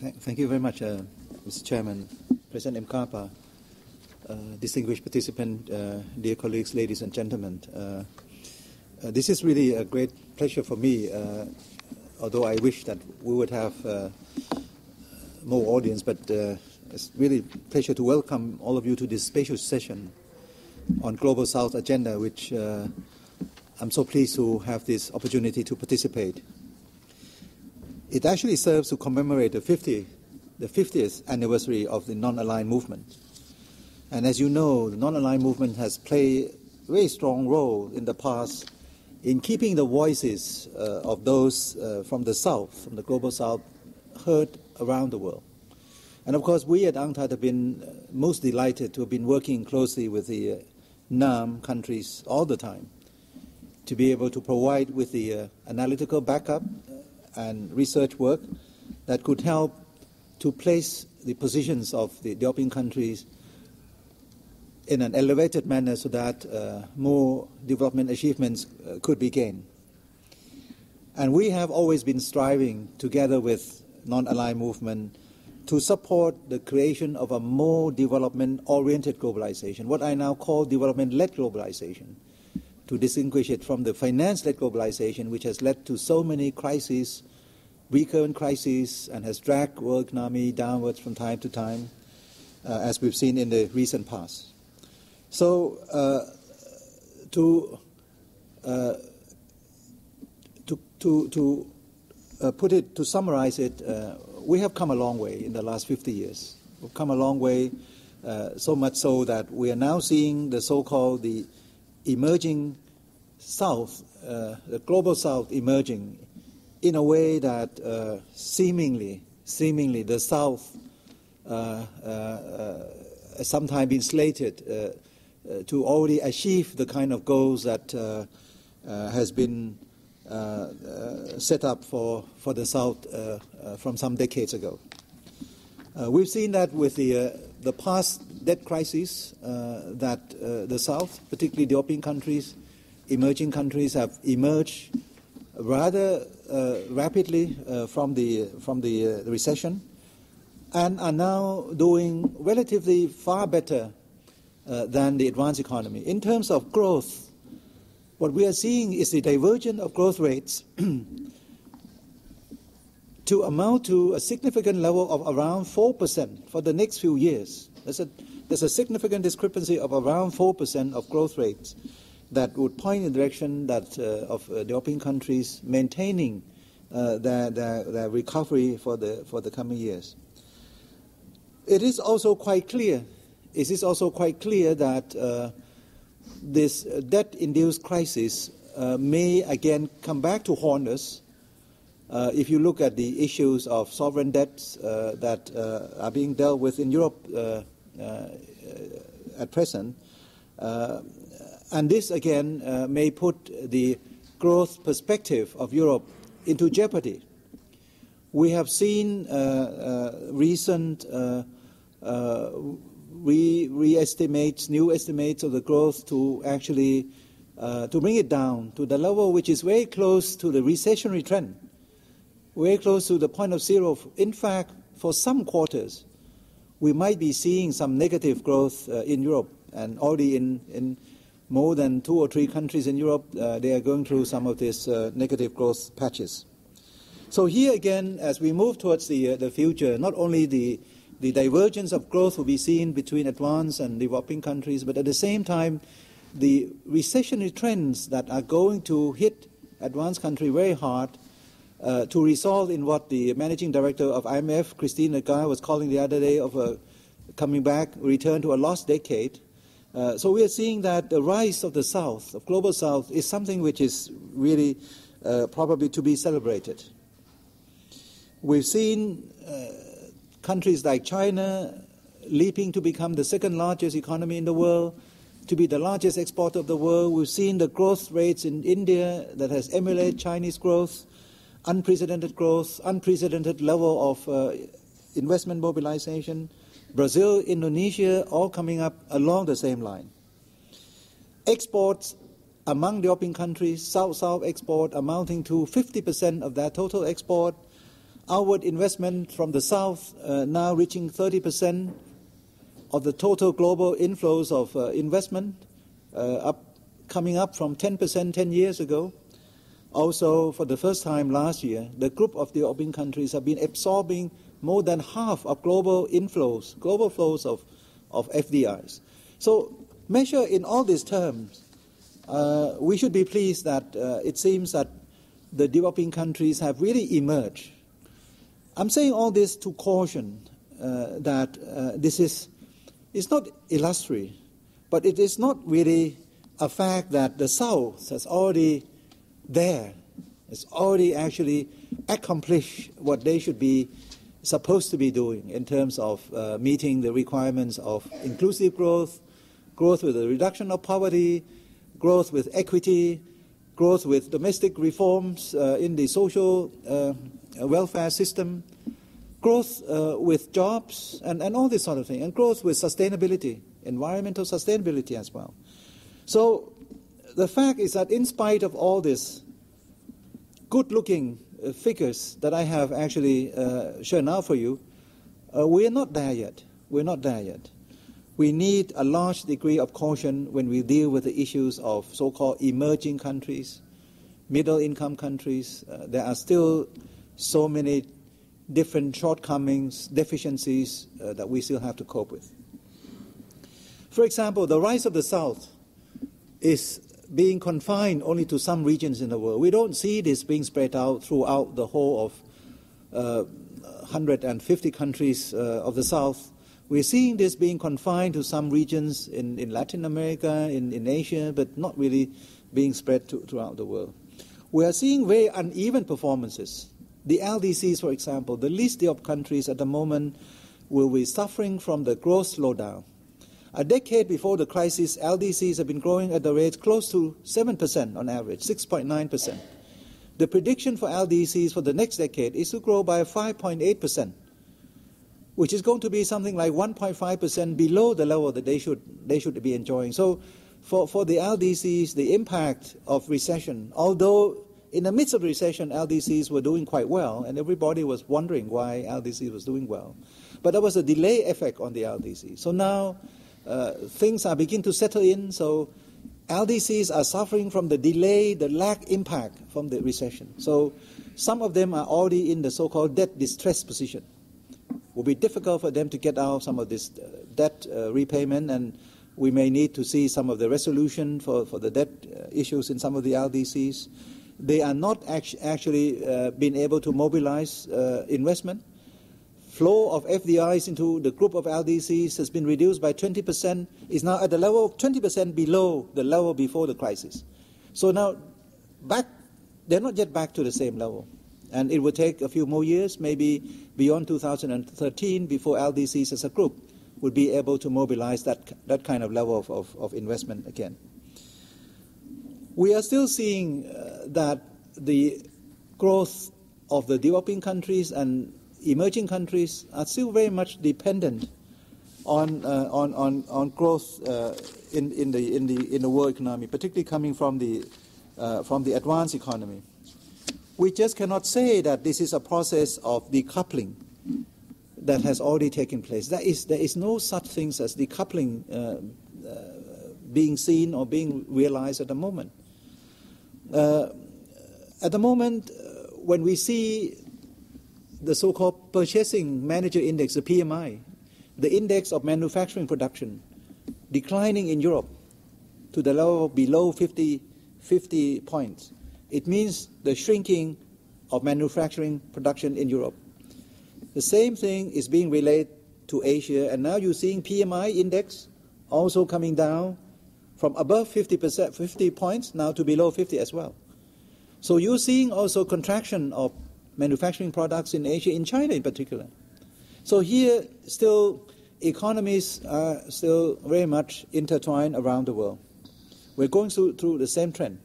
Thank you very much, Mr. Chairman, President Mkapa, distinguished participant, dear colleagues, ladies and gentlemen. This is really a great pleasure for me, although I wish that we would have more audience, but it's really a pleasure to welcome all of you to this special session on Global South Agenda, which I'm so pleased to have this opportunity to participate. It actually serves to commemorate the 50th anniversary of the non-aligned movement. And as you know, the non-aligned movement has played a very strong role in the past in keeping the voices of those from the South, from the Global South, heard around the world. And of course, we at UNCTAD have been most delighted to have been working closely with the NAM countries all the time to be able to provide with the analytical backup and research work that could help to place the positions of the developing countries in an elevated manner so that more development achievements could be gained. And we have always been striving together with non-aligned movement to support the creation of a more development-oriented globalization, what I now call development-led globalization, to distinguish it from the finance-led globalization, which has led to so many crises, recurrent crises, and has dragged world economy downwards from time to time, as we've seen in the recent past. So, to summarize it, we have come a long way in the last 50 years. We've come a long way, so much so that we are now seeing the so-called the emerging South, the global South emerging in a way that seemingly the South has sometimes been slated to already achieve the kind of goals that has been set up for the South from some decades ago. We've seen that with the past debt crisis that the South, particularly developing countries, emerging countries, have emerged rather rapidly from the recession and are now doing relatively far better than the advanced economy. In terms of growth, what we are seeing is the divergence of growth rates to amount to a significant level of around 4% for the next few years. There's a significant discrepancy of around 4% of growth rates that would point in the direction that of developing countries maintaining their recovery for the coming years. It is also quite clear that this debt-induced crisis may again come back to haunt us. If you look at the issues of sovereign debts that are being dealt with in Europe at present, and this again may put the growth perspective of Europe into jeopardy. We have seen recent new estimates of the growth to actually to bring it down to the level which is very close to the recessionary trend, very close to the point of zero. In fact, for some quarters, we might be seeing some negative growth in Europe, and already in more than 2 or 3 countries in Europe, they are going through some of these negative growth patches. So here again, as we move towards the future, not only the divergence of growth will be seen between advanced and developing countries, but at the same time, the recessionary trends that are going to hit advanced countries very hard to result in what the managing director of IMF, Christine Lagarde, was calling the other day of a coming back, return to a lost decade. So we are seeing that the rise of the South, of Global South, is something which is really probably to be celebrated. We've seen countries like China leaping to become the second largest economy in the world, to be the largest exporter of the world. We've seen the growth rates in India that has emulated Chinese growth, unprecedented growth, unprecedented level of investment mobilization. Brazil, Indonesia, all coming up along the same line. Exports among developing countries, South-South export amounting to 50% of their total export. Outward investment from the South now reaching 30% of the total global inflows of investment, coming up from 10% 10 years ago. Also, for the first time last year, the group of developing countries have been absorbing more than half of global inflows, global flows of FDIs. So, measured in all these terms, we should be pleased that it seems that the developing countries have really emerged. I'm saying all this to caution that this is not illusory, but it is not really a fact that the South has already has already actually accomplished what they should be supposed to be doing in terms of meeting the requirements of inclusive growth, growth with a reduction of poverty, growth with equity, growth with domestic reforms in the social welfare system, growth with jobs, and all this sort of thing, and growth with sustainability, environmental sustainability as well. So the fact is that in spite of all this good-looking figures that I have actually shown out for you, we are not there yet. We're not there yet. We need a large degree of caution when we deal with the issues of so-called emerging countries, middle-income countries. There are still so many different shortcomings, deficiencies that we still have to cope with. For example, the rise of the South is being confined only to some regions in the world. We don't see this being spread out throughout the whole of 150 countries of the South. We're seeing this being confined to some regions in Latin America, in Asia, but not really being spread throughout the world. We are seeing very uneven performances. The LDCs, for example, the least developed countries at the moment will be suffering from the growth slowdown. A decade before the crisis, LDCs have been growing at the rate close to 7% on average, 6.9%. The prediction for LDCs for the next decade is to grow by 5.8%, which is going to be something like 1.5% below the level that they should be enjoying. So for the LDCs, the impact of recession, although in the midst of recession, LDCs were doing quite well, and everybody was wondering why LDC was doing well. But there was a delay effect on the LDC. So now things are beginning to settle in, so LDCs are suffering from the delay, the lag impact from the recession. So some of them are already in the so-called debt distress position. It will be difficult for them to get out some of this debt repayment, and we may need to see some of the resolution for the debt issues in some of the LDCs. They are not actually being able to mobilize investment. Flow of FDIs into the group of LDCs has been reduced by 20%, is now at the level of 20% below the level before the crisis. So now they're not yet back to the same level. And it will take a few more years, maybe beyond 2013, before LDCs as a group would be able to mobilize that kind of level of investment again. We are still seeing that the growth of the developing countries and emerging countries are still very much dependent on growth in the world economy, particularly coming from the advanced economy. We just cannot say that this is a process of decoupling that has already taken place. There is no such things as decoupling being seen or being realized at the moment. At the moment, when we see the so-called Purchasing Manager Index, the PMI, the index of manufacturing production, declining in Europe to the level below 50 points, it means the shrinking of manufacturing production in Europe. The same thing is being relayed to Asia, and now you're seeing PMI index also coming down from above 50 points now to below 50 as well. So you're seeing also contraction of manufacturing products in Asia, in China in particular. So here still economies are still very much intertwined around the world. We're going through the same trend.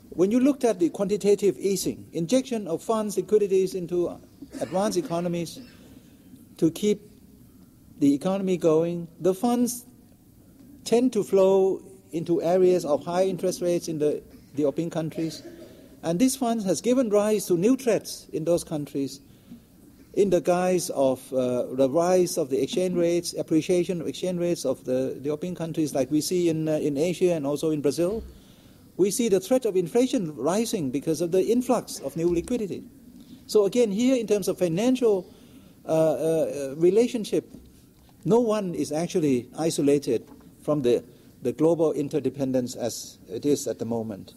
When you looked at the quantitative easing, injection of funds, liquidities into advanced economies to keep the economy going, the funds tend to flow into areas of high interest rates in the developing countries. And this fund has given rise to new threats in those countries, in the guise of the rise of the exchange rates, appreciation of exchange rates of the European countries like we see in Asia and also in Brazil. We see the threat of inflation rising because of the influx of new liquidity. So again, here in terms of financial relationship, no one is actually isolated from the global interdependence as it is at the moment.